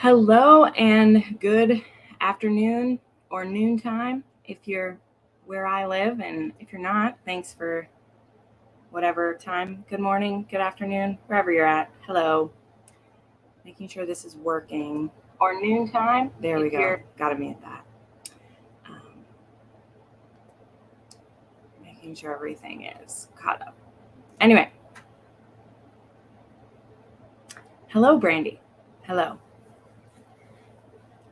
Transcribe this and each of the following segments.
Hello and good afternoon or noontime if you're where I live, and if you're not, thanks for whatever time. Good morning, good afternoon, wherever you're at. Hello. Making sure this is working. Or noontime. There we go. Gotta mute that. Making sure everything is caught up. Anyway. Hello, Brandy. Hello.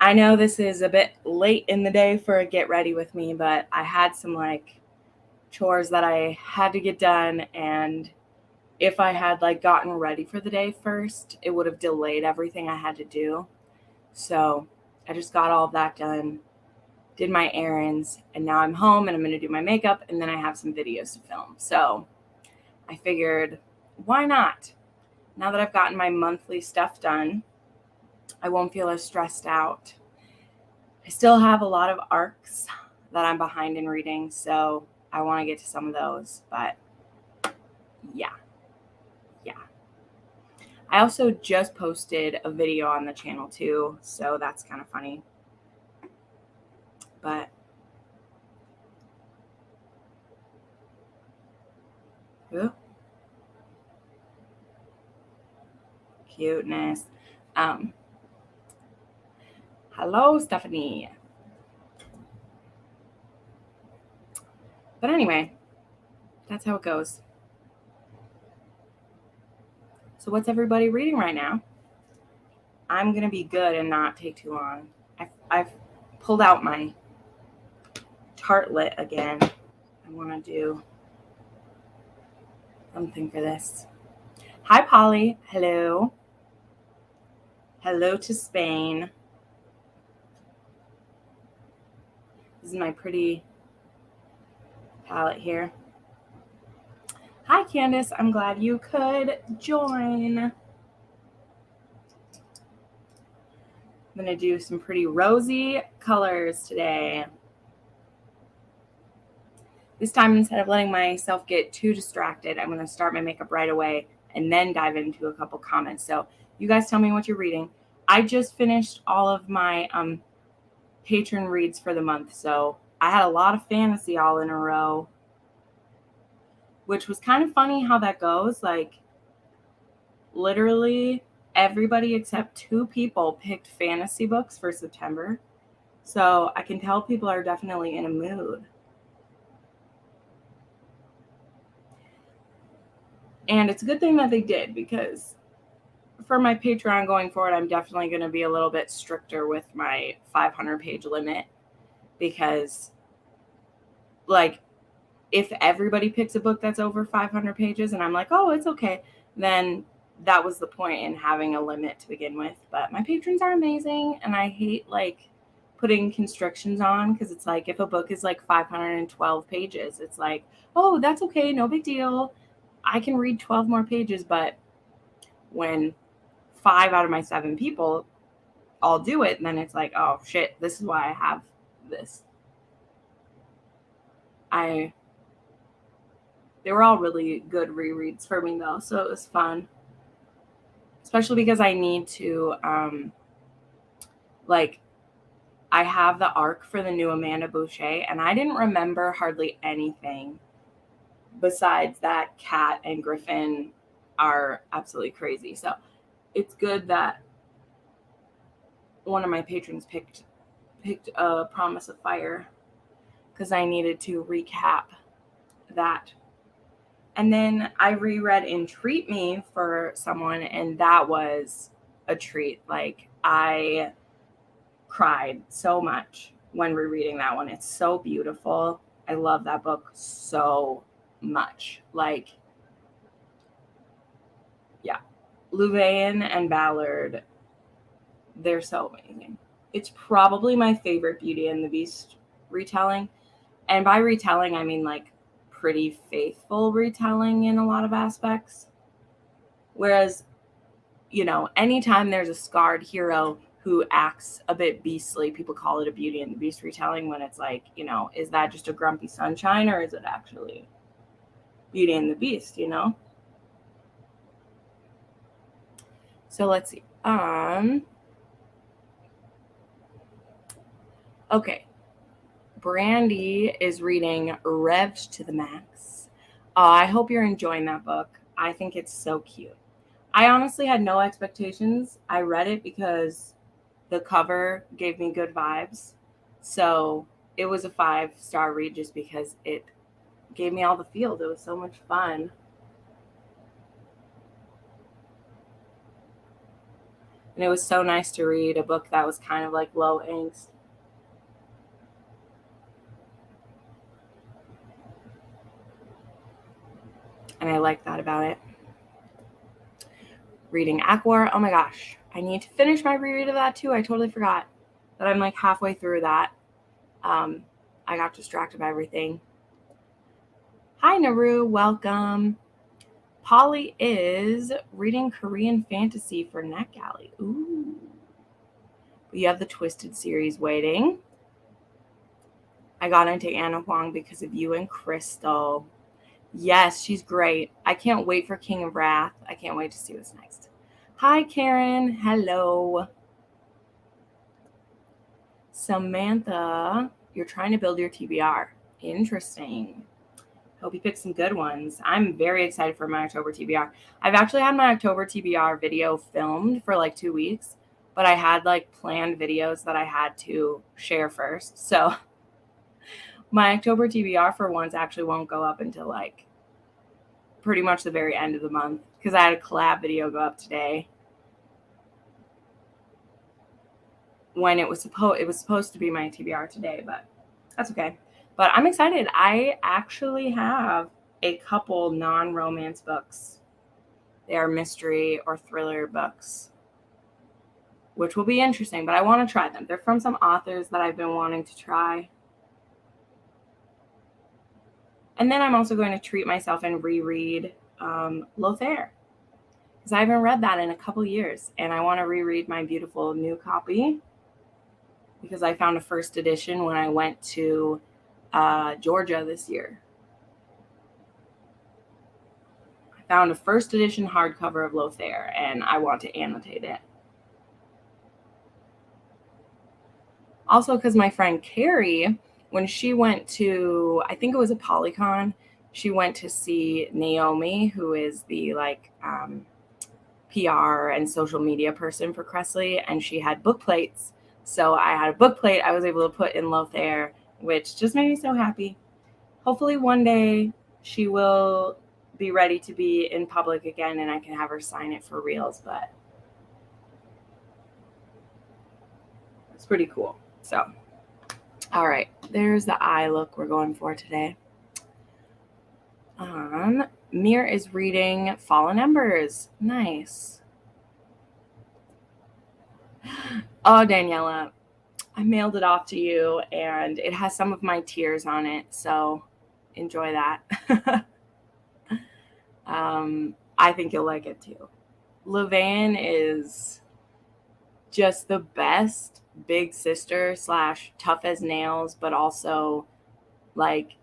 I know this is a bit late in the day for a get ready with me, but I had some chores that I had to get done, and if I had gotten ready for the day first, it would have delayed everything I had to do. So I just got all of that done, did my errands, and now I'm home and I'm going to do my makeup, and then I have some videos to film. So I figured, why not? Now that I've gotten my monthly stuff done, I won't feel as stressed out. I still have a lot of arcs that I'm behind in reading, so I want to get to some of those, but yeah. I also just posted a video on the channel too, so that's kind of funny. But ooh, cuteness. Hello, Stephanie. But anyway, that's how it goes. So what's everybody reading right now? I'm going to be good and not take too long. I've pulled out my tartlet again. I want to do something for this. Hi, Polly. Hello. Hello to Spain. This is my pretty palette here. Hi, Candace. I'm glad you could join. I'm going to do some pretty rosy colors today. This time, instead of letting myself get too distracted, I'm going to start my makeup right away and then dive into a couple comments. So you guys tell me what you're reading. I just finished all of my patron reads for the month. So I had a lot of fantasy all in a row, which was kind of funny how that goes. Literally everybody except 2 people picked fantasy books for September. So I can tell people are definitely in a mood. And it's a good thing that they did, because for my Patreon going forward, I'm definitely going to be a little bit stricter with my 500-page limit, because if everybody picks a book that's over 500 pages and I'm like, oh, it's okay, then that was the point in having a limit to begin with. But my patrons are amazing, and I hate putting constrictions on, because it's if a book is 512 pages, it's oh, that's okay, no big deal, I can read 12 more pages. But when 5 out of my 7 people all do it, then it's oh shit, this is why I have this. They were all really good rereads for me though, so it was fun. Especially because I need to I have the arc for the new Amanda Boucher, and I didn't remember hardly anything besides that Kat and Griffin are absolutely crazy. So it's good that one of my patrons picked a Promise of Fire, because I needed to recap that. And then I reread Entreat Me for someone, and that was a treat. I cried so much when rereading that one. It's so beautiful. I love that book so much. Louvain and Ballard, they're so amazing. It's probably my favorite Beauty and the Beast retelling. And by retelling, I mean pretty faithful retelling in a lot of aspects. Whereas, anytime there's a scarred hero who acts a bit beastly, people call it a Beauty and the Beast retelling, when it's is that just a grumpy sunshine, or is it actually Beauty and the Beast, So let's see. Okay. Brandy is reading Revs to the Max. I hope you're enjoying that book. I think it's so cute. I honestly had no expectations. I read it because the cover gave me good vibes. So it was a 5-star read just because it gave me all the feels. It was so much fun. And it was so nice to read a book that was kind of like low angst. And I like that about it. Reading Aquar. Oh my gosh. I need to finish my reread of that too. I totally forgot that I'm like halfway through that. I got distracted by everything. Hi, Naru. Welcome. Polly is reading Korean fantasy for NetGalley. Ooh. You have the Twisted series waiting. I got into Anna Huang because of you and Crystal. Yes, she's great. I can't wait for King of Wrath. I can't wait to see what's next. Hi, Karen. Hello. Samantha, you're trying to build your TBR. Interesting. Hope you pick some good ones. I'm very excited for my October TBR. I've actually had my October TBR video filmed for like 2 weeks, but I had like planned videos that I had to share first. So my October TBR for once actually won't go up until like pretty much the very end of the month because I had a collab video go up today when it was supposed to be my TBR today, but that's okay. But I'm excited. I actually have a couple non-romance books. They are mystery or thriller books, which will be interesting, but I want to try them. They're from some authors that I've been wanting to try. And then I'm also going to treat myself and reread Lothair, because I haven't read that in a couple years, and I want to reread my beautiful new copy because I found a first edition when I went to Georgia this year. I found a first edition hardcover of Lothair, and I want to annotate it. Also, because my friend Carrie, when she went to, I think it was a Polycon, she went to see Naomi, who is the PR and social media person for Cressley, and she had book plates. So I had a book plate I was able to put in Lothair, which just made me so happy. Hopefully one day she will be ready to be in public again and I can have her sign it for reals, but it's pretty cool. So, all right, there's the eye look we're going for today. Mir is reading Fallen Embers. Nice. Oh, Daniela, I mailed it off to you and it has some of my tears on it, so enjoy that. I think you'll like it too. Levan is just the best big sister / tough as nails, but also like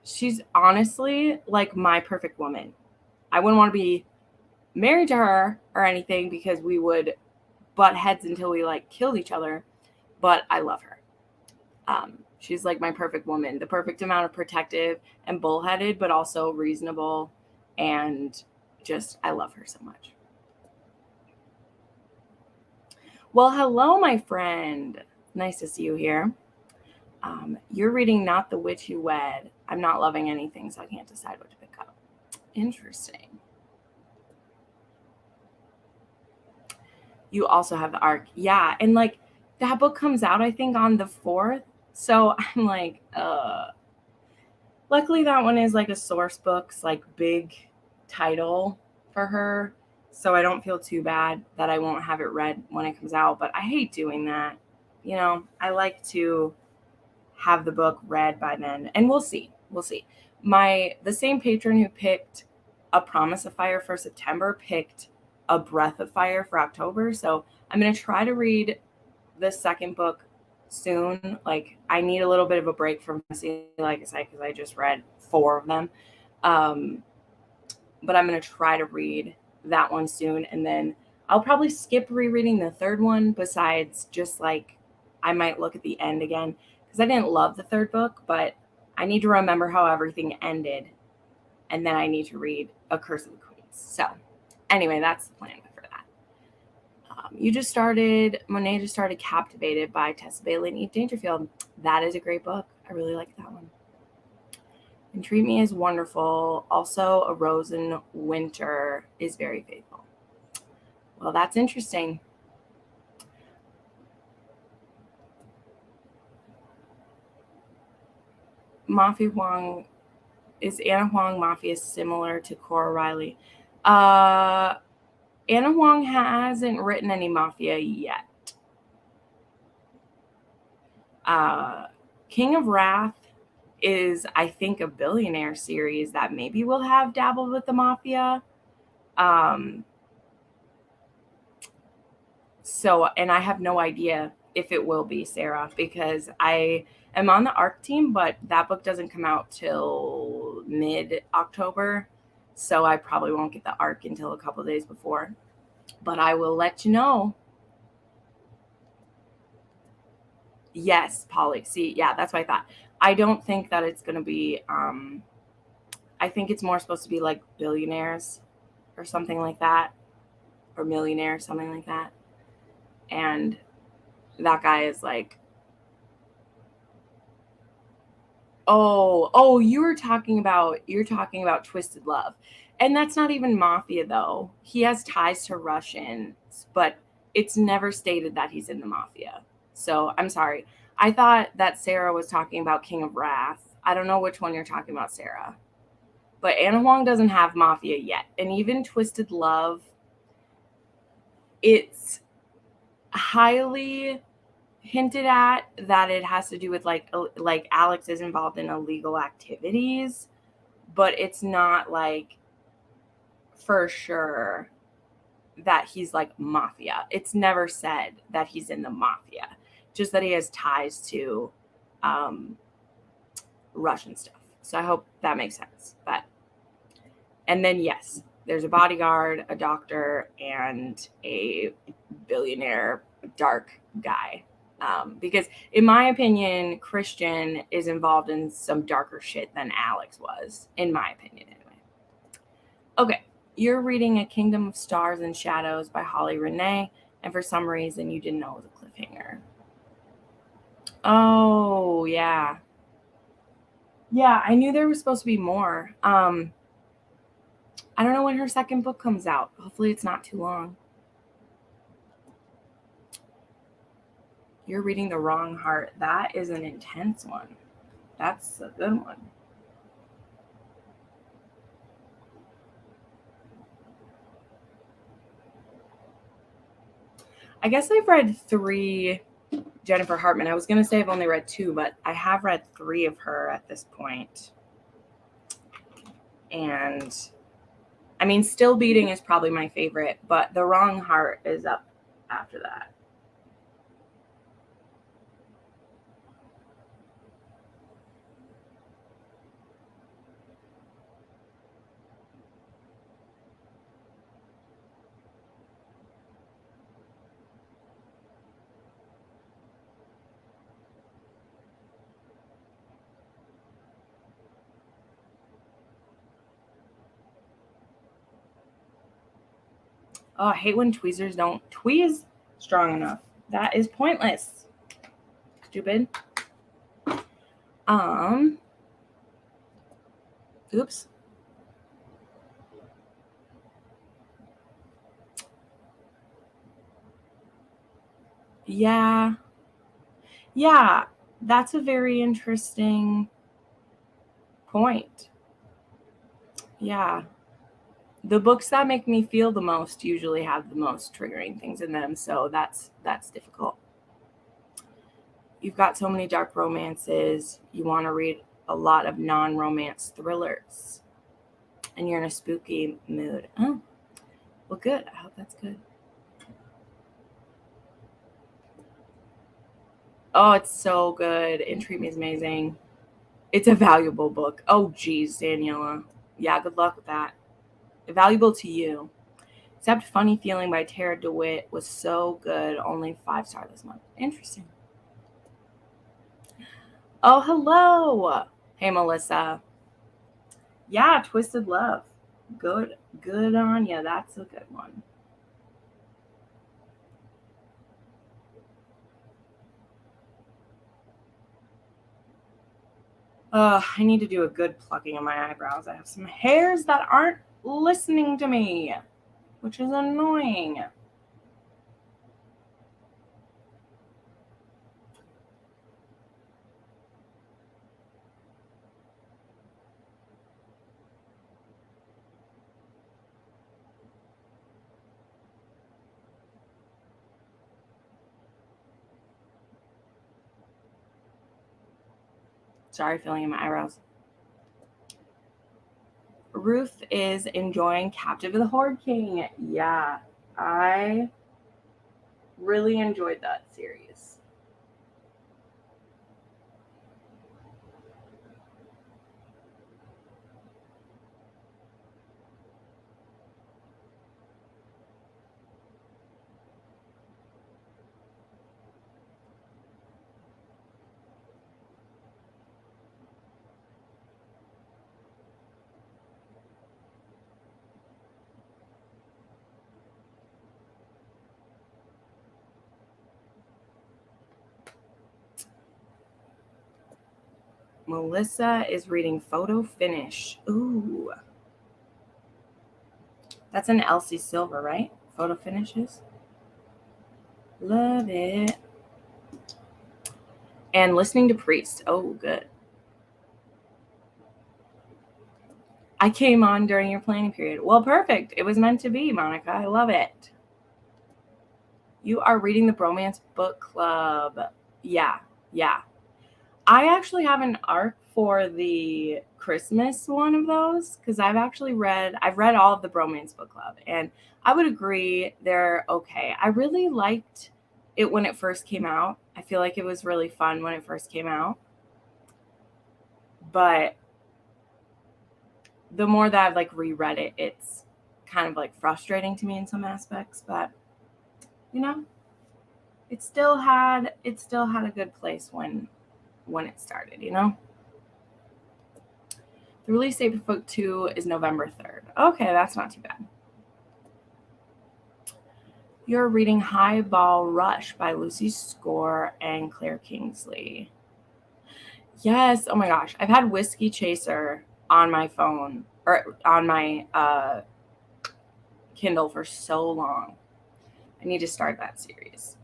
she's honestly like my perfect woman. I wouldn't want to be married to her or anything because we would butt heads until we like killed each other, but I love her. She's like my perfect woman, the perfect amount of protective and bullheaded, but also reasonable, and just I love her so much. Well, hello, my friend. Nice to see you here. You're reading Not the Witch You Wed. I'm not loving anything, so I can't decide what to pick up. Interesting. You also have the arc. Yeah, and like that book comes out, I think, on the 4th. So I'm like, luckily that one is like a source books, like big title for her. So I don't feel too bad that I won't have it read when it comes out. But I hate doing that. You know, I like to have the book read by then. And we'll see. We'll see. The same patron who picked A Promise of Fire for September picked A Breath of Fire for October. So I'm going to try to read the second book soon. Like I need a little bit of a break from fantasy, like I said, because I just read 4 of them. But I'm going to try to read that one soon. And then I'll probably skip rereading the third one besides just like I might look at the end again because I didn't love the third book, but I need to remember how everything ended. And then I need to read A Curse of the Queens. So anyway, that's the plan for that. Monet just started Captivated by Tessa Bailey and Eve Dangerfield. That is a great book. I really like that one. And Treat Me Is Wonderful. Also, A Rose in Winter is very faithful. Well, that's interesting. Mafia Huang, is Anna Huang Mafia similar to Cora Riley? Anna Huang hasn't written any Mafia yet. King of Wrath is, I think, a billionaire series that maybe will have dabbled with the Mafia. So, and I have no idea if it will be, Sarah, because I am on the ARC team, but that book doesn't come out till mid-October. So I probably won't get the ARC until a couple of days before. But I will let you know. Yes, Polly. See, yeah, that's what I thought. I don't think that it's going to be, I think it's more supposed to be like billionaires or something like that, or millionaires, something like that. And that guy is like, oh, you're talking about Twisted Love. And that's not even Mafia, though. He has ties to Russians, but it's never stated that he's in the Mafia. So I'm sorry. I thought that Sarah was talking about King of Wrath. I don't know which one you're talking about, Sarah. But Anna Huang doesn't have Mafia yet. And even Twisted Love, it's highly hinted at that it has to do with like Alex is involved in illegal activities, but it's not like for sure that he's like Mafia. It's never said that he's in the Mafia, just that he has ties to Russian stuff. So I hope that makes sense. But and then yes, there's a bodyguard, a doctor, and a billionaire dark guy. Because in my opinion, Christian is involved in some darker shit than Alex was, in my opinion anyway. Okay, you're reading A Kingdom of Stars and Shadows by Holly Renee, and for some reason you didn't know it was a cliffhanger. Oh, yeah. Yeah, I knew there was supposed to be more. I don't know when her second book comes out. Hopefully it's not too long. You're reading The Wrong Heart. That is an intense one. That's a good one. I guess I've read 3 Jennifer Hartman. I was going to say I've only read 2, but I have read 3 of her at this point. And I mean, Still Beating is probably my favorite, but The Wrong Heart is up after that. Oh, I hate when tweezers don't tweeze strong enough. That is pointless. Stupid. Oops. Yeah. Yeah, that's a very interesting point. Yeah. The books that make me feel the most usually have the most triggering things in them, so that's difficult. You've got so many dark romances. You want to read a lot of non-romance thrillers. And you're in a spooky mood. Oh, well, good. I hope that's good. Oh, it's so good. Treat Me is amazing. It's a valuable book. Oh, geez, Daniela. Yeah, good luck with that. Valuable to you. Except Funny Feeling by Tara DeWitt was so good. Only 5 stars this month. Interesting. Oh, hello. Hey, Melissa. Yeah, Twisted Love. Good on you. That's a good one. I need to do a good plucking of my eyebrows. I have some hairs that aren't listening to me, which is annoying. Sorry, filling in my eyebrows. Ruth is enjoying Captive of the Horde King. Yeah, I really enjoyed that series. Melissa is reading Photo Finish. Ooh. That's an Elsie Silver, right? Photo Finishes. Love it. And Listening to Priest. Oh, good. I came on during your planning period. Well, perfect. It was meant to be, Monica. I love it. You are reading the Bromance Book Club. Yeah. I actually have an arc for the Christmas one of those because I've read all of the Bromance Book Club, and I would agree they're okay. I really liked it when it first came out. I feel like it was really fun when it first came out. But the more that I've reread it, it's kind of frustrating to me in some aspects, but it still had a good place when it started, The release date for book 2 is November 3rd. Okay, that's not too bad. You're reading Highball Rush by Lucy Score and Claire Kingsley. Yes, oh my gosh. I've had Whiskey Chaser on my phone or on my Kindle for so long. I need to start that series.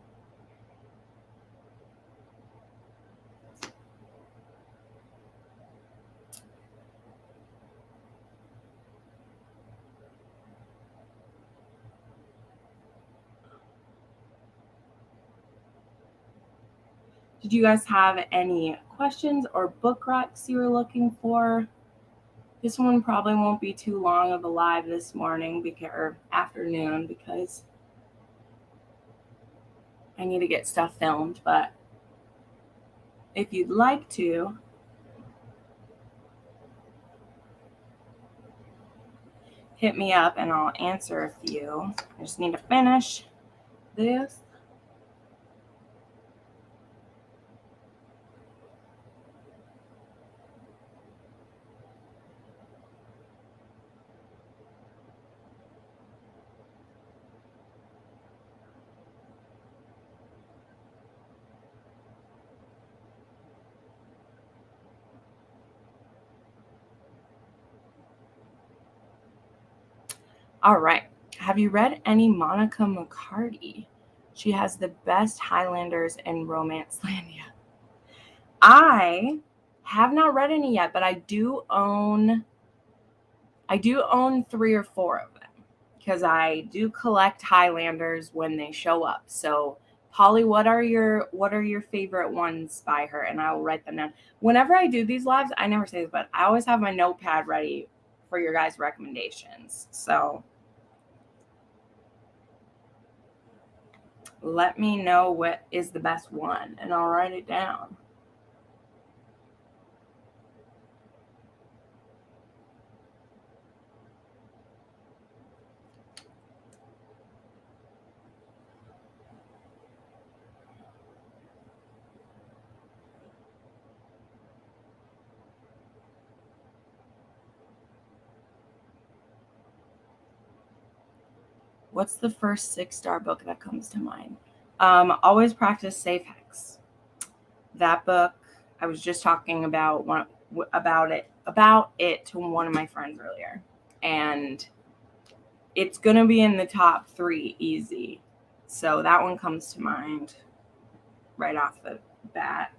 Did you guys have any questions or book recs you were looking for? This one probably won't be too long of a live this morning or afternoon because I need to get stuff filmed, but if you'd like to, hit me up and I'll answer a few. I just need to finish this. All right. Have you read any Monica McCarty? She has the best Highlanders and Romancelandia. I have not read any yet, but I do own 3 or 4 of them because I do collect Highlanders when they show up. So, Polly, what are your favorite ones by her? And I will write them down. Whenever I do these lives, I never say this, but I always have my notepad ready for your guys' recommendations. So, let me know what is the best one, and I'll write it down. What's the first 6-star book that comes to mind? Always Practice Safe Hex. That book, I was just talking about it to one of my friends earlier, and it's gonna be in the top 3 easy. So that one comes to mind right off the bat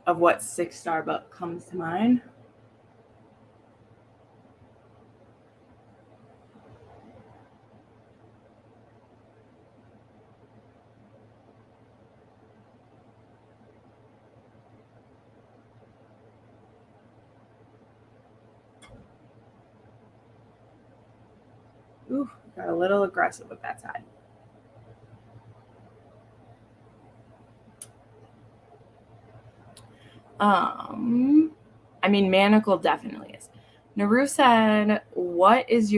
of what 6-star book comes to mind. Ooh, got a little aggressive with that side. I mean, Manacle definitely is. Naru said, what is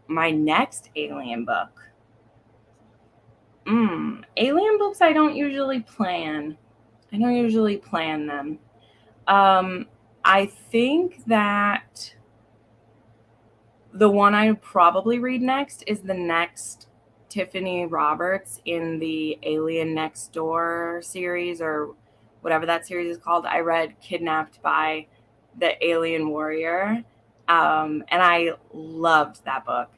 my next alien book? Alien books I don't usually plan. I don't usually plan them. I think that the one I probably read next is the next Tiffany Roberts in the Alien Next Door series, or whatever that series is called. I read Kidnapped by the Alien Warrior, and I loved that book.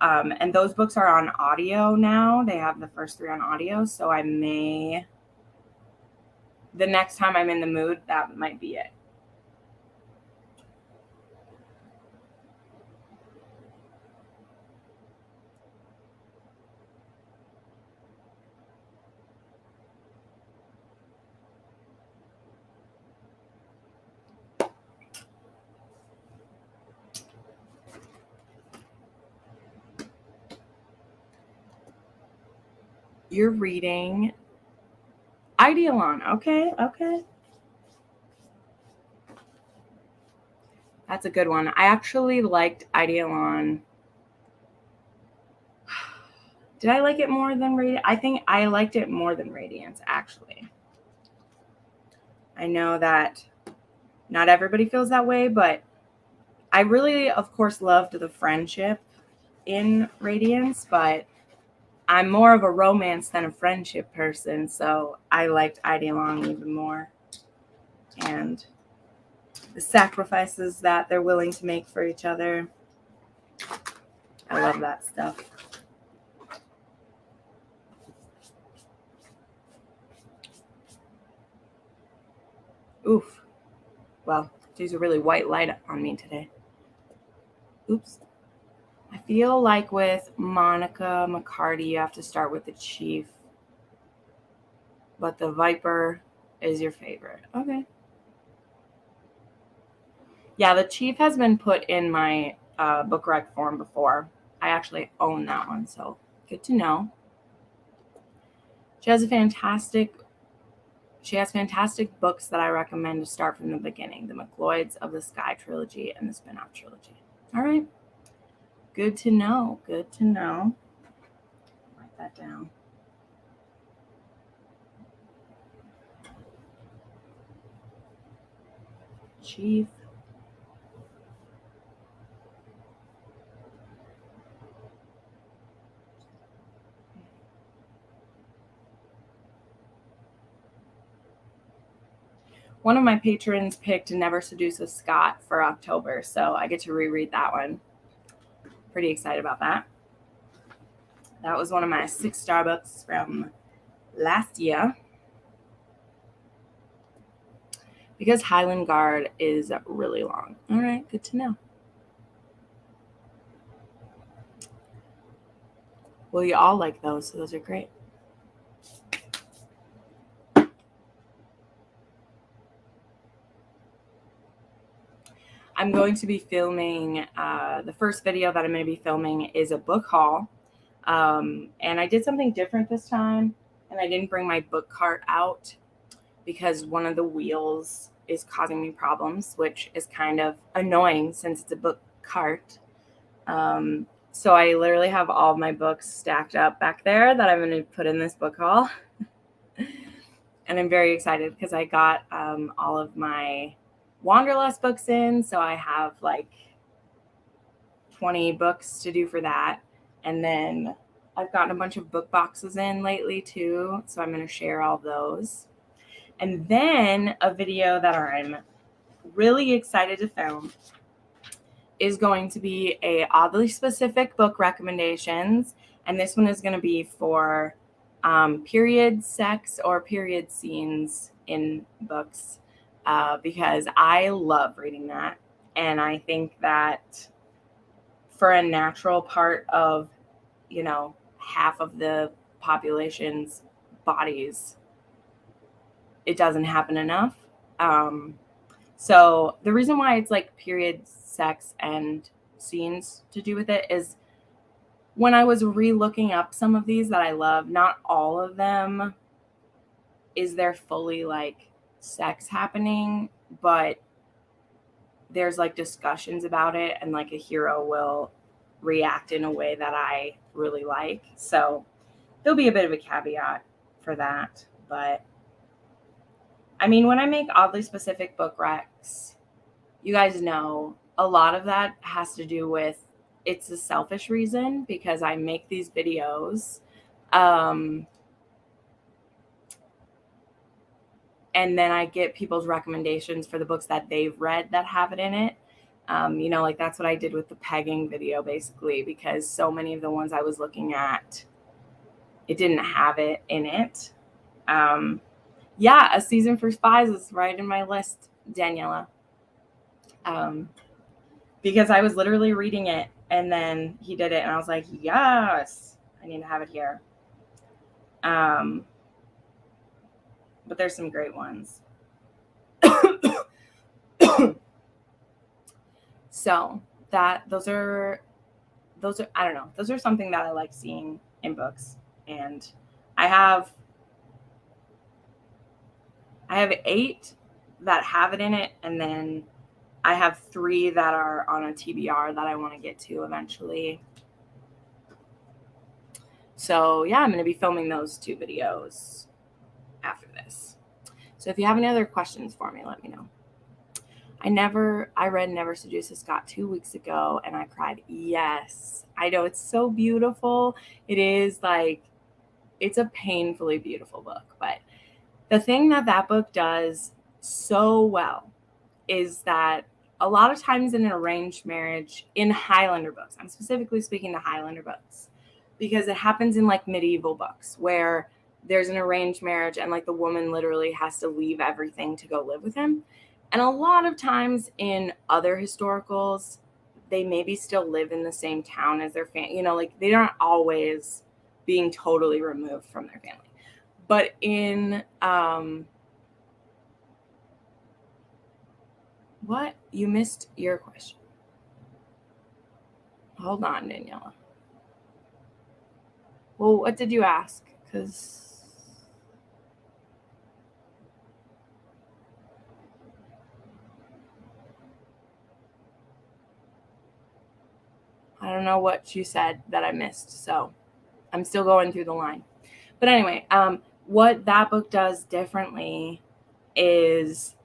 And those books are on audio now. They have the first 3 on audio, so the next time I'm in the mood, that might be it. You're reading Idealon. Okay. That's a good one. I actually liked Idealon. Did I like it more than Radiance? I think I liked it more than Radiance, actually. I know that not everybody feels that way, but I really, of course, loved the friendship in Radiance, but I'm more of a romance than a friendship person, so I liked Idealon even more. And the sacrifices that they're willing to make for each other. I love that stuff. Oof. Well, there's a really white light on me today. Oops. I feel like with Monica McCarty, you have to start with the Chief. But the Viper is your favorite. Okay. Yeah, the Chief has been put in my book rec form before. I actually own that one, so good to know. She has fantastic books that I recommend to start from the beginning. The McLeods of the Sky trilogy and the spin-off trilogy. All right. Good to know. Write that down. Chief. One of my patrons picked Never Seduce a Scot for October, so I get to reread that one. Pretty excited about that. That was one of my 6-star books from last year. Because Highland Guard is really long. All right, good to know. Well, you all like those, so those are great. I'm going to be filming, the first video that I'm going to be filming is a book haul. And I did something different this time, and I didn't bring my book cart out because one of the wheels is causing me problems, which is kind of annoying since it's a book cart. So I literally have all of my books stacked up back there that I'm going to put in this book haul. And I'm very excited because I got all of my Wanderlust books in. So I have like 20 books to do for that. And then I've gotten a bunch of book boxes in lately too, so I'm going to share all those. And then a video that I'm really excited to film is going to be a oddly specific book recommendations, and this one is going to be for period sex or period scenes in books, because I love reading that, and I think that for a natural part of, half of the population's bodies, it doesn't happen enough. So the reason why it's like period sex and scenes to do with it is when I was re-looking up some of these that I love, not all of them is there fully like sex happening, but there's like discussions about it, and like a hero will react in a way that I really like. So there'll be a bit of a caveat for that. But I mean, when I make oddly specific book recs, you guys know a lot of that has to do with, it's a selfish reason because I make these videos. And then I get people's recommendations for the books that they've read that have it in it. Like that's what I did with the pegging video, basically, because so many of the ones I was looking at, it didn't have it in it. A Season for Spies is right in my list, Daniela. Because I was literally reading it and then he did it and I was like, yes, I need to have it here. But there's some great ones. So those are I don't know, those are something that I like seeing in books. And I have 8 that have it in it, and then I have 3 that are on a TBR that I want to get to eventually. So yeah, I'm going to be filming those 2 videos after this. So if you have any other questions for me, let me know. I read Never Seduce a Scot 2 weeks ago and I cried. Yes, I know, it's so beautiful. It is like, it's a painfully beautiful book. But the thing that book does so well is that a lot of times in an arranged marriage, in Highlander books, I'm specifically speaking to Highlander books, because it happens in like medieval books where there's an arranged marriage and like the woman literally has to leave everything to go live with him. And a lot of times in other historicals, they maybe still live in the same town as their family, like they aren't always being totally removed from their family. But in what? You missed your question. Hold on, Daniela. Well, what did you ask? Because I don't know what you said that I missed. So I'm still going through the line. But anyway, what that book does differently is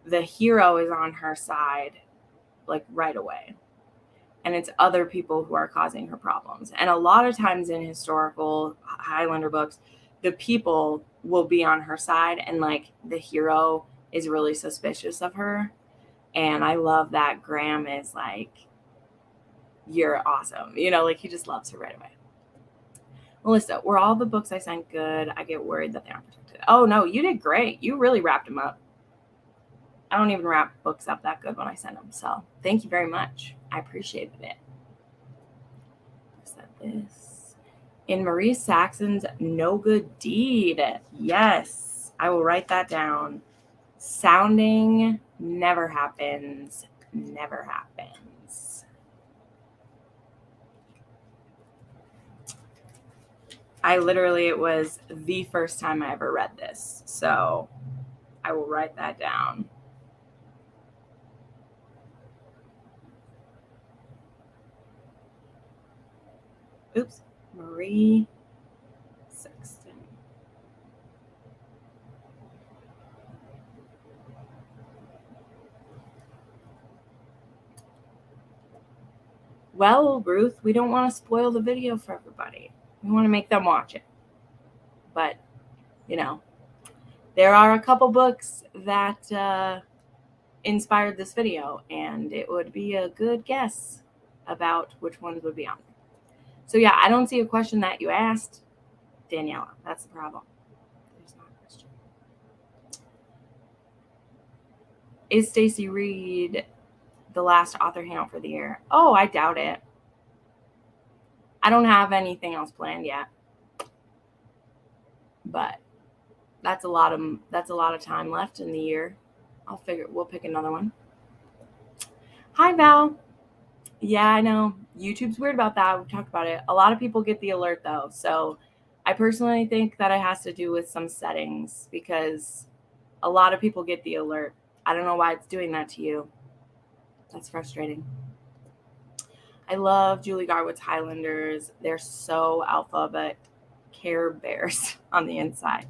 the hero is on her side like right away. And it's other people who are causing her problems. And a lot of times in historical Highlander books, the people will be on her side and like the hero is really suspicious of her. And I love that Graham is like, you're awesome. Like he just loves her right away. Melissa, were all the books I sent good? I get worried that they aren't protected. Oh no, you did great. You really wrapped them up. I don't even wrap books up that good when I send them. So thank you very much. I appreciated it. I said this. In Marie Saxon's No Good Deed. Yes, I will write that down. Sounding never happens. Never happens. It was the first time I ever read this. So I will write that down. Oops, Marie Sexton. Well, Ruth, we don't want to spoil the video for everybody. We want to make them watch it. But, you know, there are a couple books that inspired this video, and it would be a good guess about which ones would be on there. So yeah, I don't see a question that you asked, Daniela. That's the problem. There's not a question. Is Stacy Reed the last author hangout for the year? Oh, I doubt it. I don't have anything else planned yet, but that's a lot of time left in the year. We'll pick another one. Hi, Val. Yeah, I know. YouTube's weird about that. We've talked about it. A lot of people get the alert though. So I personally think that it has to do with some settings because a lot of people get the alert. I don't know why it's doing that to you. That's frustrating. I love Julie Garwood's Highlanders. They're so alpha, but Care Bears on the inside.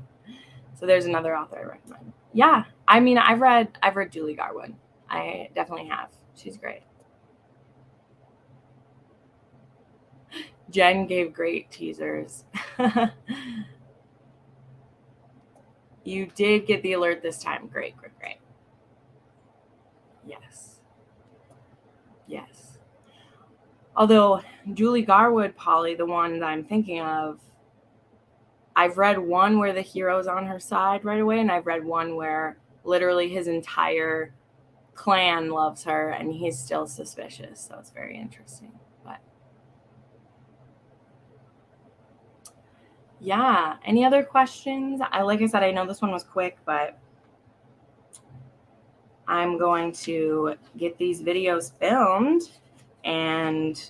So there's another author I recommend. Yeah, I mean, I've read Julie Garwood. I definitely have. She's great. Jen gave great teasers. You did get the alert this time. Great. Yes. Although Julie Garwood, Polly, the one that I'm thinking of, I've read one where the hero's on her side right away, and I've read one where literally his entire clan loves her and he's still suspicious. So it's very interesting. But yeah, any other questions? Like I said, I know this one was quick, but I'm going to get these videos filmed, and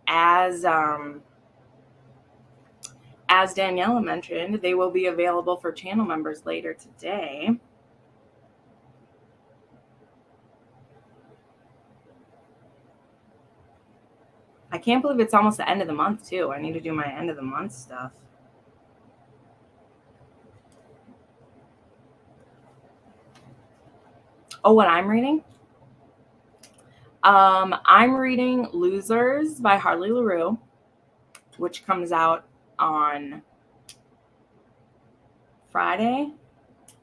as Daniela mentioned, they will be available for channel members later today. I can't believe it's almost the end of the month too. I need to do my end of the month stuff. Oh, what I'm reading? I'm reading Losers by Harley LaRue, which comes out on Friday.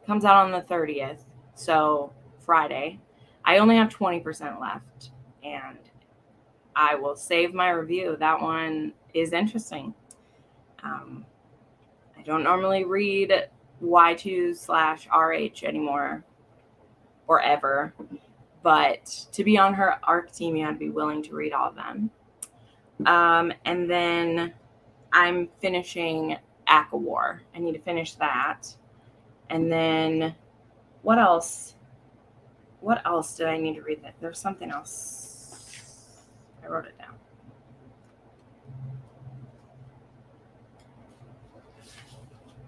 Comes out on the 30th. So Friday. I only have 20% left, and I will save my review. That one is interesting. I don't normally read Y2/RH anymore or ever, but to be on her ARC team, you have to be willing to read all of them. And then I'm finishing ACOWAR. I need to finish that. And then what else? What else did I need to read? There's something else. I wrote it down.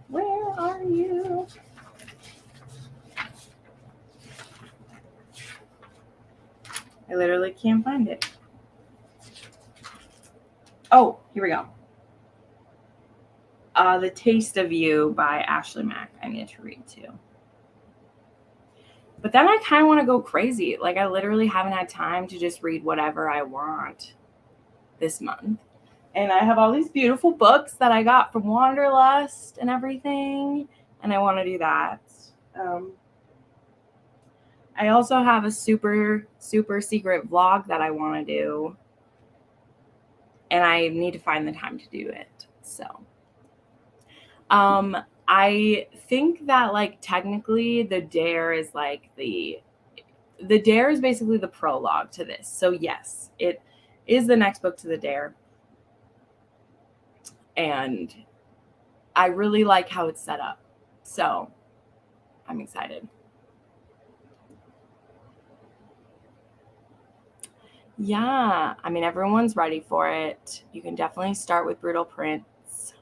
Where are you? I literally can't find it. Oh, here we go. The Taste of You by Ashley Mack. I need to read too. But then I kind of want to go crazy. Like, I literally haven't had time to just read whatever I want this month. And I have all these beautiful books that I got from Wanderlust and everything. And I want to do that. I also have a super, super secret vlog that I want to do. And I need to find the time to do it. So, I think that, like, technically the Dare is like the Dare is basically the prologue to this. So yes, it is the next book to the Dare. And I really like how it's set up. So I'm excited. Yeah, I mean, everyone's ready for it. You can definitely start with Brutal Prince.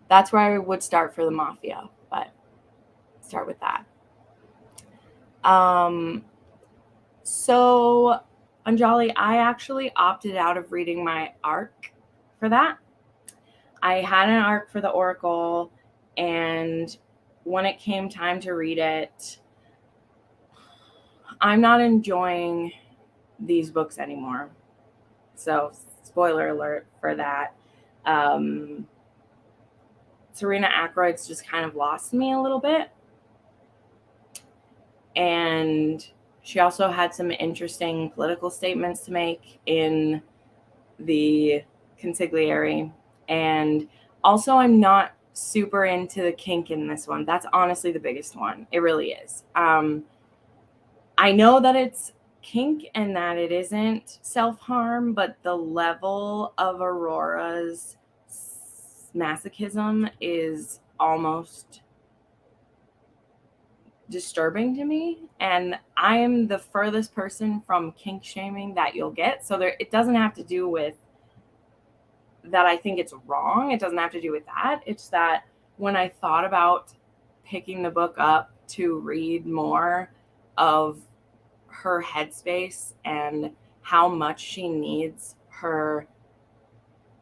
That's where I would start for the Mafia, but start with that. So, Anjali, I actually opted out of reading my ARC for that. I had an ARC for the Oracle, and when it came time to read it, I'm not enjoying these books anymore. So, spoiler alert for that. Serena Ackroyd's just kind of lost me a little bit. And she also had some interesting political statements to make in the consigliere. And also, I'm not super into the kink in this one. That's honestly the biggest one. It really is. I know that it's kink and that it isn't self-harm, but the level of Aurora's masochism is almost disturbing to me, and I am the furthest person from kink shaming that you'll get. So it doesn't have to do with that I think it's wrong. It doesn't have to do with that. It's that when I thought about picking the book up to read more of her headspace and how much she needs her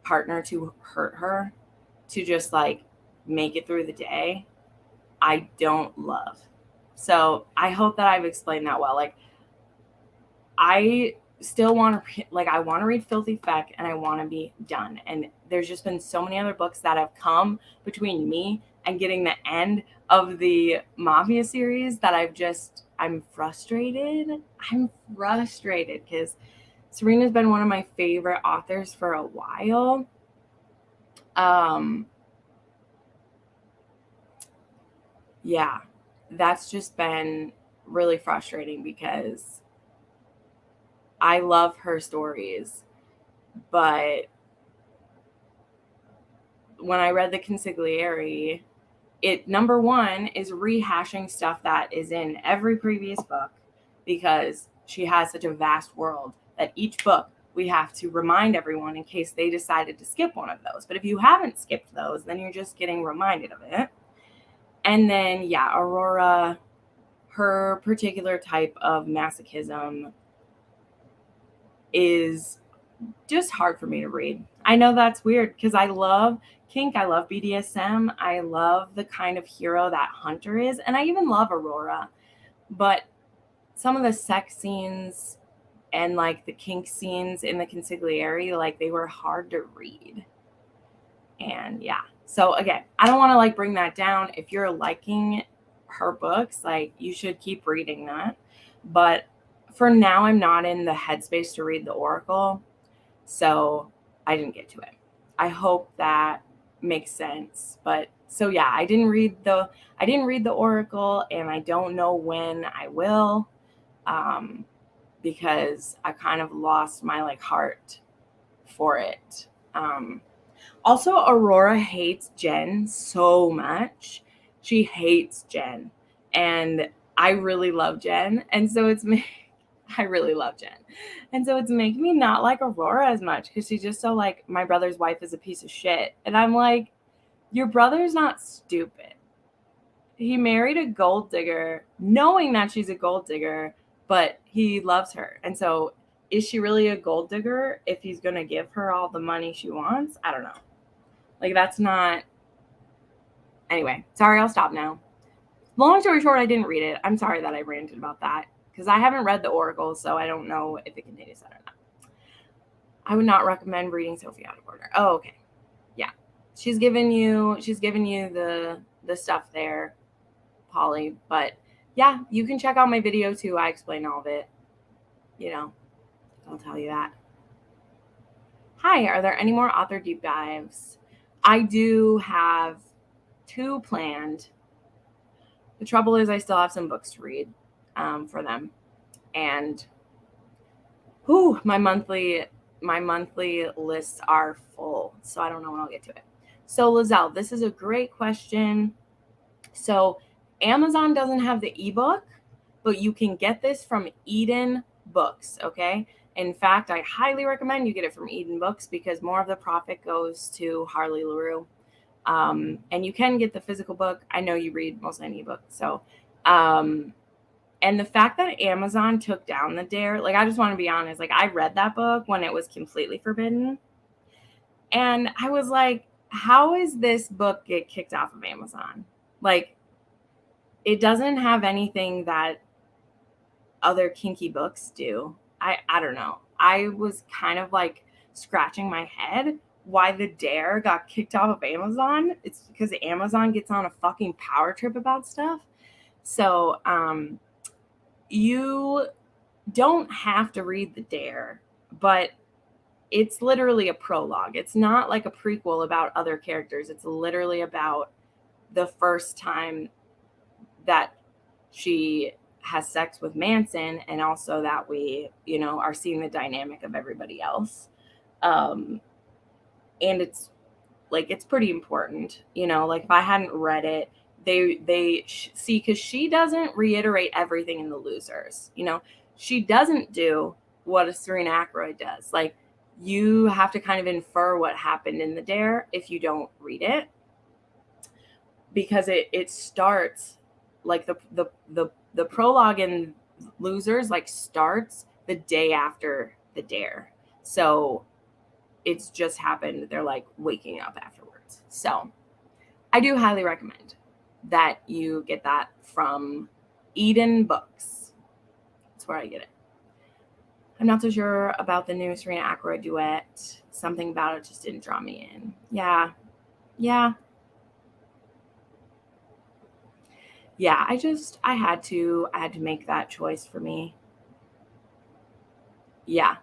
partner to hurt her to just like make it through the day, I don't love. So I hope that I've explained that well. Like, I still want to, I want to read Filthy Feck and I want to be done. And there's just been so many other books that have come between me and getting the end of the Mafia series that I'm frustrated. I'm frustrated because Serena's been one of my favorite authors for a while. Yeah, that's just been really frustrating because I love her stories, but when I read the consigliere, it, number one, is rehashing stuff that is in every previous book because she has such a vast world that each book we have to remind everyone in case they decided to skip one of those. But if you haven't skipped those, then you're just getting reminded of it. And then, yeah, Aurora, her particular type of masochism is just hard for me to read. I know that's weird because I love kink, I love BDSM, I love the kind of hero that Hunter is, and I even love Aurora. But some of the sex scenes and like the kink scenes in the consigliere, like they were hard to read. And yeah. So again, I don't want to like bring that down. If you're liking her books, like you should keep reading that. But for now, I'm not in the headspace to read the Oracle. So I didn't get to it. I hope that makes sense. But so yeah, I didn't read the Oracle, and I don't know when I will, because I kind of lost my like heart for it. Also, Aurora hates Jen so much. She hates Jen, and I really love Jen, and so I really love Jen. And so it's making me not like Aurora as much because she's just so like, my brother's wife is a piece of shit. And I'm like, your brother's not stupid. He married a gold digger knowing that she's a gold digger, but he loves her. And so is she really a gold digger if he's going to give her all the money she wants? I don't know. Like, that's not. Anyway, sorry, I'll stop now. Long story short, I didn't read it. I'm sorry that I ranted about that because I haven't read the Oracle, so I don't know if it continues that or not. I would not recommend reading Sophie out of order. Oh, okay. Yeah. She's given you the stuff there, Polly. But yeah, you can check out my video too. I explain all of it. I'll tell you that. Hi, are there any more author deep dives? I do have 2 planned. The trouble is I still have some books to read for them. And my monthly lists are full, so I don't know when I'll get to it. So Lizelle, this is a great question. So Amazon doesn't have the ebook, but you can get this from Eden Books, okay? In fact, I highly recommend you get it from Eden Books because more of the profit goes to Harley LaRue. And you can get the physical book. I know you read mostly an ebook, so and the fact that Amazon took down the Dare, like, I just want to be honest, like, I read that book when it was completely forbidden. And I was like, how is this book get kicked off of Amazon? Like, it doesn't have anything that other kinky books do. I don't know. I was kind of like scratching my head why the Dare got kicked off of Amazon. It's because Amazon gets on a fucking power trip about stuff. So you don't have to read the Dare, but it's literally a prologue. It's not like a prequel about other characters. It's literally about the first time that she has sex with Manson, and also that we, are seeing the dynamic of everybody else. And it's like, it's pretty important, like if I hadn't read it, they see, because she doesn't reiterate everything in the Losers. She doesn't do what a Serena Ackroyd does. Like, you have to kind of infer what happened in the Dare if you don't read it, because it starts like the prologue in Losers like starts the day after the Dare. So it's just happened. They're like waking up afterwards. So I do highly recommend that you get that from Eden Books. That's where I get it. I'm not so sure about the new Serena Ackroyd duet. Something about it just didn't draw me in. Yeah. I had to make that choice for me. Yeah,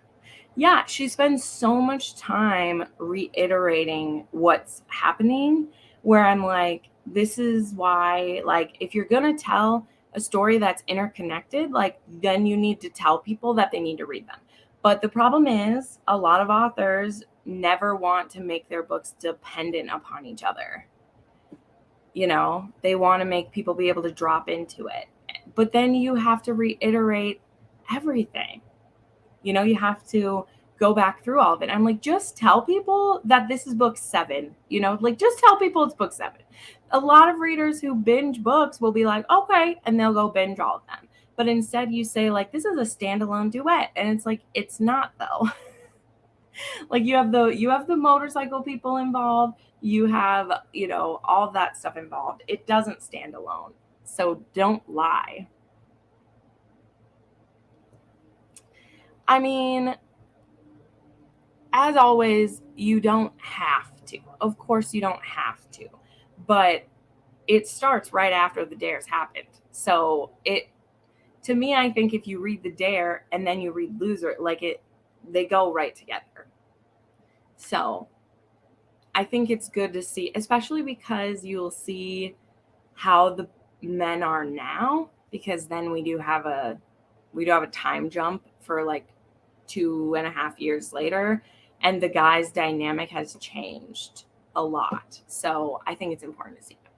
she spends so much time reiterating what's happening, where I'm like, this is why, like, if you're gonna tell a story that's interconnected, like, then you need to tell people that they need to read them. But the problem is, a lot of authors never want to make their books dependent upon each other. They want to make people be able to drop into it. But then you have to reiterate everything. You have to go back through all of it. I'm like, just tell people that this is book 7. Like, just tell people it's book 7. A lot of readers who binge books will be like, okay, and they'll go binge all of them. But instead you say, like, this is a standalone duet. And it's like, it's not, though. Like, you have the motorcycle people involved, you have, all that stuff involved. It doesn't stand alone. So don't lie. I mean, as always, you don't have to. Of course you don't have to. But it starts right after the Dare's happened. So to me, I think if you read the Dare and then you read Loser, they go right together. So I think it's good to see, especially because you'll see how the men are now, because then we do have a time jump for like 2.5 years later, and the guy's dynamic has changed a lot. So I think it's important to see that.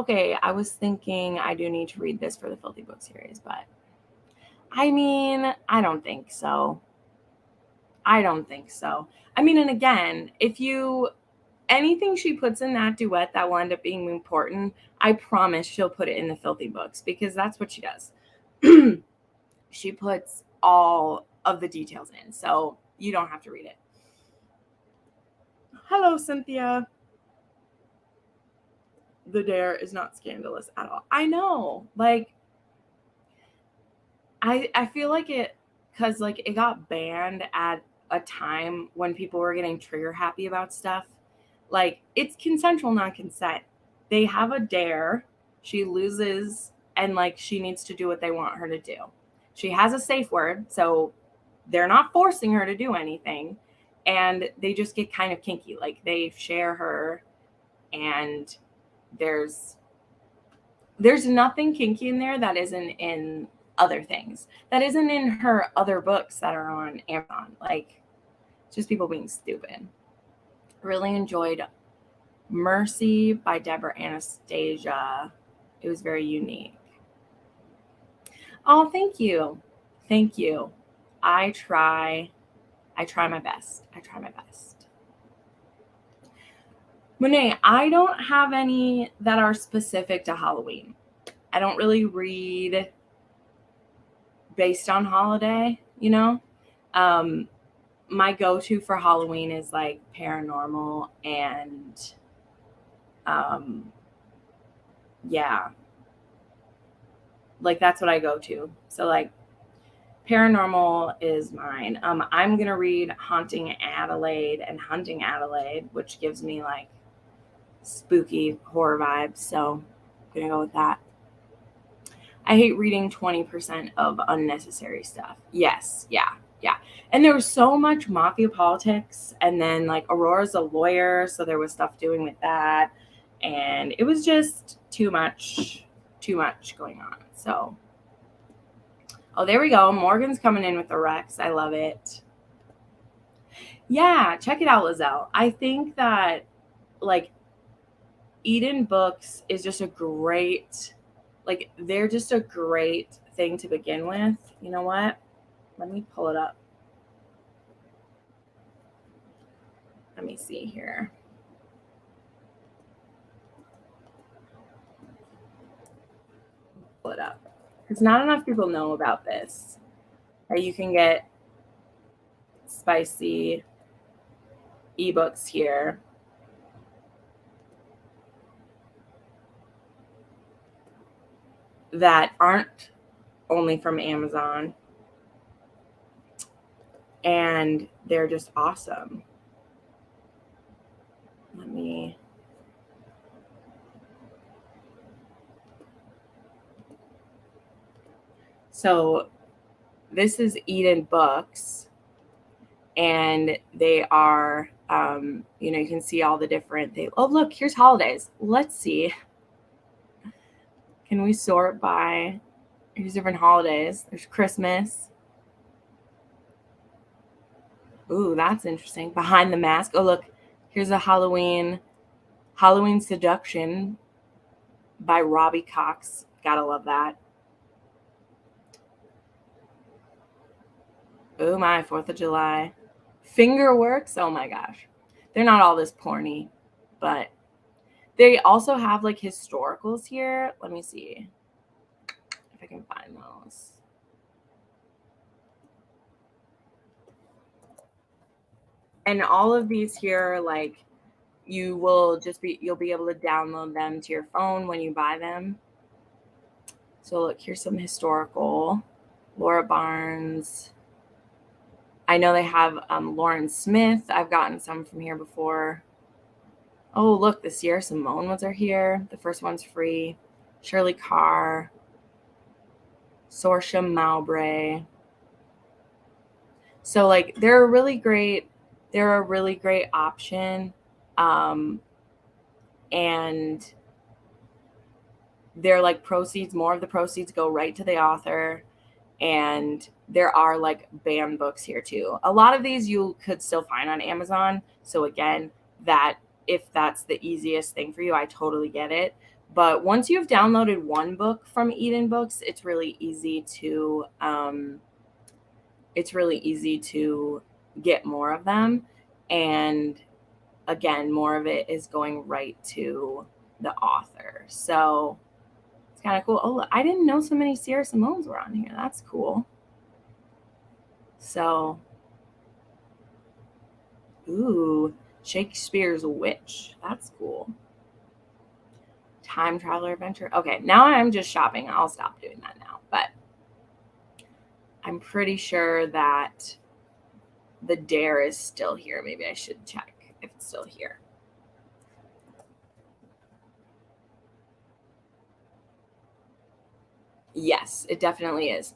Okay, I was thinking I do need to read this for the Filthy Book series, but I mean, I don't think so. I mean, and again, anything she puts in that duet that will end up being important, I promise she'll put it in the Filthy Books, because that's what she does. She puts all of the details in, so you don't have to read it. Hello, Cynthia. The Dare is not scandalous at all. I know. Like, I feel like it, because like it got banned at a time when people were getting trigger happy about stuff. Like, it's consensual non-consent. They have a Dare. She loses, and like, she needs to do what they want her to do. She has a safe word, so they're not forcing her to do anything. And they just get kind of kinky. Like, they share her, and there's nothing kinky in there that isn't in other things. That isn't in her other books that are on Amazon. Like, just people being stupid. Really enjoyed Mercy by Deborah Anastasia. It was very unique. Oh, thank you. I try my best. Monet, I don't have any that are specific to Halloween. I don't really read based on holiday, my go-to for Halloween is like paranormal and yeah, like that's what I go to. So like paranormal is mine. I'm gonna read Haunting Adelaide and Hunting Adelaide, which gives me like spooky horror vibes. So I'm gonna go with that. I hate reading 20% of unnecessary stuff. Yes, yeah, yeah. And there was so much mafia politics, and then like Aurora's a lawyer, so there was stuff doing with that, and it was just too much going on. So, oh, there we go. Morgan's coming in with the Rex. I love it. Yeah, check it out, Lizelle. I think that like Eden Books is just a great, like, they're just a great thing to begin with. You know what? Let me pull it up. Let me see here. Pull it up. Because not enough people know about this. That you can get spicy ebooks here. That aren't only from Amazon. And they're just awesome. Let me. So this is Eden Books, and they are, you can see all the different things. Oh, look, here's holidays. Let's see. Can we sort by, here's different holidays. There's Christmas. Ooh, that's interesting. Behind the Mask. Oh, look, here's a Halloween Seduction by Robbie Cox. Gotta love that. Oh my, 4th of July. Fingerworks. Oh my gosh. They're not all this porny, but they also have like historicals here. Let me see if I can find those. And all of these here, like, you'll be able to download them to your phone when you buy them. So look, here's some historical. Laura Barnes. I know they have Lauren Smith. I've gotten some from here before. Oh, look, the Sierra Simone ones are here. The first one's free. Shirley Carr. Sorsha Mowbray. So like they're a really great option. And they're like more of the proceeds go right to the author. And there are like banned books here too. A lot of these you could still find on Amazon. So again, that if that's the easiest thing for you, I totally get it. But once you've downloaded one book from Eden Books, it's really easy to get more of them. And again, more of it is going right to the author. So it's kind of cool. Oh, I didn't know so many Sierra Simones were on here. That's cool. So, ooh, Shakespeare's Witch. That's cool. Time Traveler Adventure. Okay, now I'm just shopping. I'll stop doing that now. But I'm pretty sure that the Dare is still here. Maybe I should check if it's still here. Yes, it definitely is.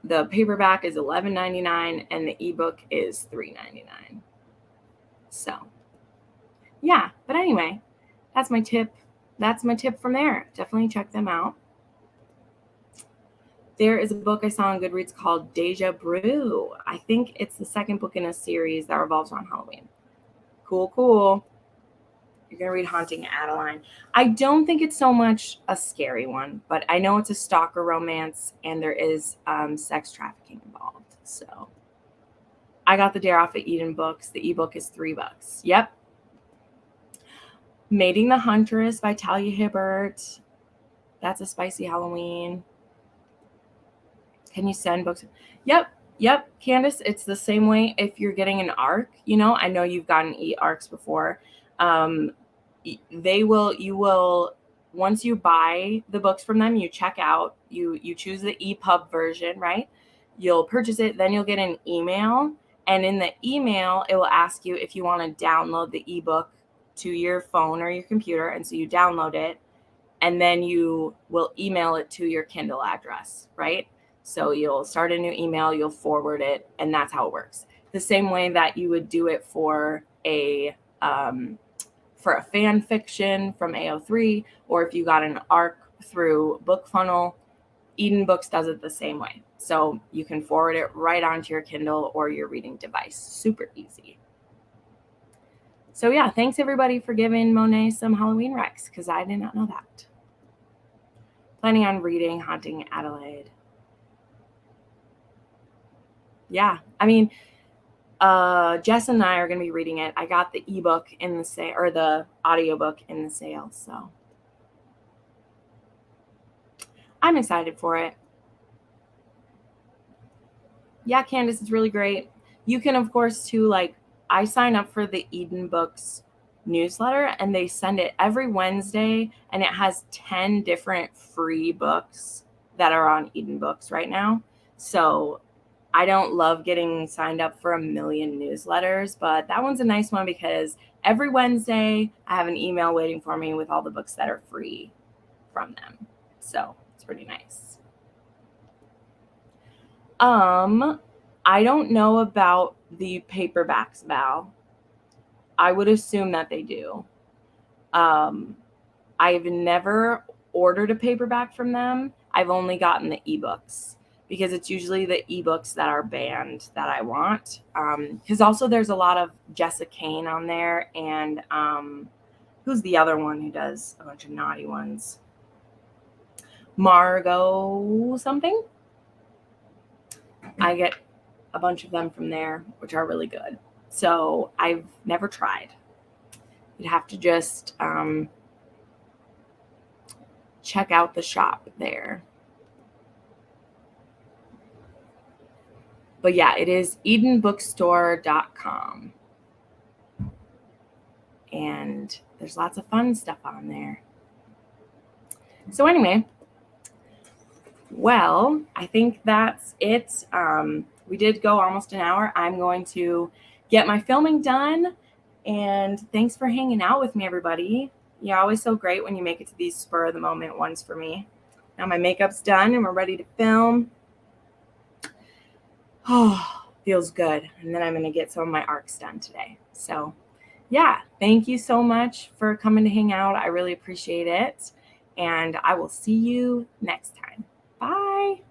The paperback is $11.99 and the ebook is $3.99. So, yeah. But anyway, that's my tip. That's my tip from there. Definitely check them out. There is a book I saw on Goodreads called Deja Brew. I think it's the second book in a series that revolves around Halloween. Cool. You're going to read Haunting Adeline. I don't think it's so much a scary one, but I know it's a stalker romance and there is sex trafficking involved. So I got the Dare off at Eden Books. The ebook is $3. Yep. Mating the Huntress by Talia Hibbert. That's a spicy Halloween. Can you send books? Yep, Candace. It's the same way if you're getting an ARC. I know you've gotten e-ARCs before. You will once you buy the books from them, you check out, you choose the EPUB version, right? You'll purchase it, then you'll get an email. And in the email, it will ask you if you want to download the ebook to your phone or your computer. And so you download it, and then you will email it to your Kindle address, right? So you'll start a new email, you'll forward it, and that's how it works. The same way that you would do it for a fan fiction from AO3, or if you got an ARC through BookFunnel, Eden Books does it the same way. So you can forward it right onto your Kindle or your reading device. Super easy. So yeah, thanks everybody for giving Monet some Halloween recs, because I did not know that. Planning on reading Haunting Adelaide. Yeah, I mean, Jess and I are going to be reading it. I got the ebook in the sale, or the audiobook in the sale, so I'm excited for it. Yeah, Candace, it's really great. You can, of course, too, like, I sign up for the Eden Books newsletter, and they send it every Wednesday, and it has 10 different free books that are on Eden Books right now. So I don't love getting signed up for a million newsletters, but that one's a nice one because every Wednesday I have an email waiting for me with all the books that are free from them. So it's pretty nice. I don't know about the paperbacks, Val. I would assume that they do. I've never ordered a paperback from them. I've only gotten the ebooks, because it's usually the ebooks that are banned that I want. Because also there's a lot of Jessica Kane on there, and who's the other one who does a bunch of naughty ones? Margot something. I get a bunch of them from there, which are really good. So I've never tried. You'd have to just check out the shop there. But yeah, it is edenbookstore.com. And there's lots of fun stuff on there. So anyway, well, I think that's it. We did go almost an hour. I'm going to get my filming done. And thanks for hanging out with me, everybody. You're always so great when you make it to these spur of the moment ones for me. Now my makeup's done and we're ready to film. Oh, feels good. And then I'm going to get some of my arcs done today. So yeah, thank you so much for coming to hang out. I really appreciate it. And I will see you next time. Bye.